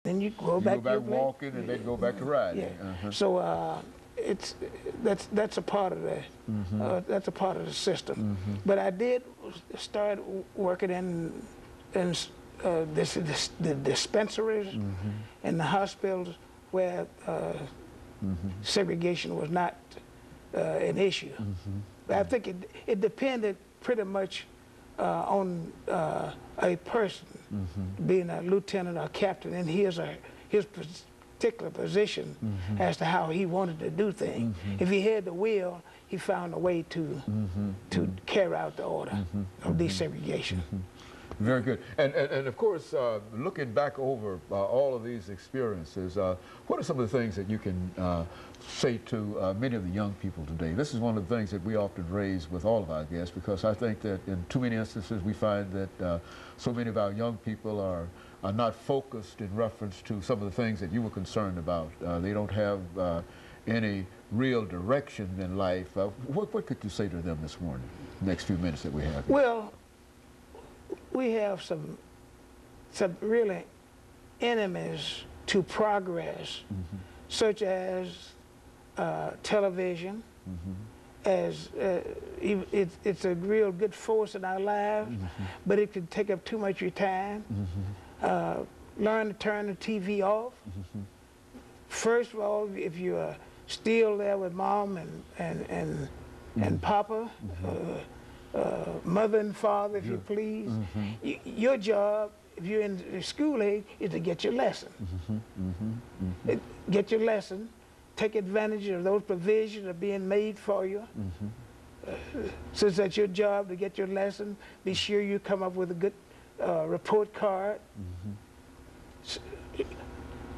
then you go back to walking, and then go back to riding. Yeah. So that's a part of the that's a part of the system. But I did start working in the dispensaries and the hospitals where segregation was not an issue. But I think it depended pretty much on a person being a lieutenant or captain and his particular position as to how he wanted to do things. If he had the will, he found a way to carry out the order of desegregation. Very good. And of course, looking back over all of these experiences, what are some of the things that you can say to many of the young people today? This is one of the things that we often raise with all of our guests, because I think that in too many instances we find that so many of our young people are not focused in reference to some of the things that you were concerned about. They don't have any real direction in life. What could you say to them this morning, next few minutes that we have? Well, we have some really enemies to progress, such as television. As it's a real good force in our lives, but it can take up too much of your time. Learn to turn the TV off. First of all, if you're still there with mom and papa, mother and father, if you please, your job, if you're in the school age, is to get your lesson. Get your lesson. Take advantage of those provisions that are being made for you. Since that's your job to get your lesson, be sure you come up with a good report card.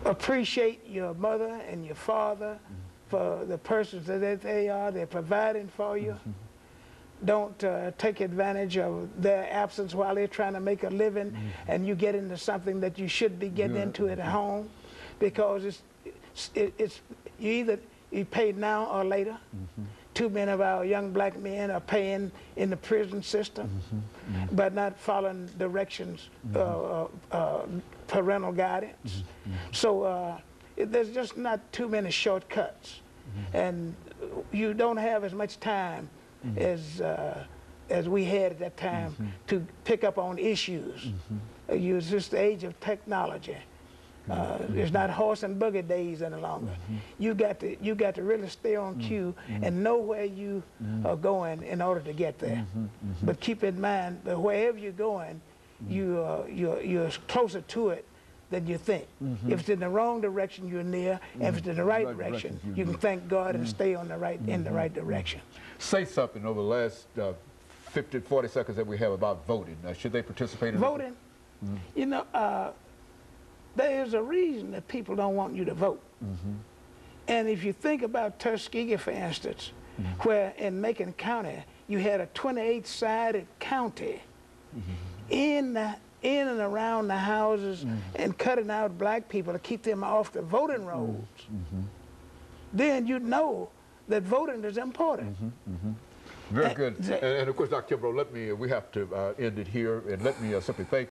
Appreciate your mother and your father for the persons that they are. They're providing for you. Don't take advantage of their absence while they're trying to make a living and you get into something that you should be getting into at home, because you pay now or later. Too many of our young black men are paying in the prison system, but not following directions, parental guidance. So there's just not too many shortcuts, and you don't have as much time as we had at that time to pick up on issues. It's just the age of technology. It's not horse and buggy days any longer. You got to really stay on cue and know where you are going in order to get there. But keep in mind that wherever you're going, you're closer to it than you think. If it's in the wrong direction, you're near. And if it's in the right direction, you can thank God and stay on in the right direction. Say something over the last 40 seconds that we have about voting. Should they participate in voting? You know, there is a reason that people don't want you to vote. And if you think about Tuskegee, for instance, where in Macon County you had a 28-sided county in and around the houses and cutting out black people to keep them off the voting rolls, then you know that voting is important. Very good. And of course, Dr. Kimbrough, we have to end it here, and let me simply thank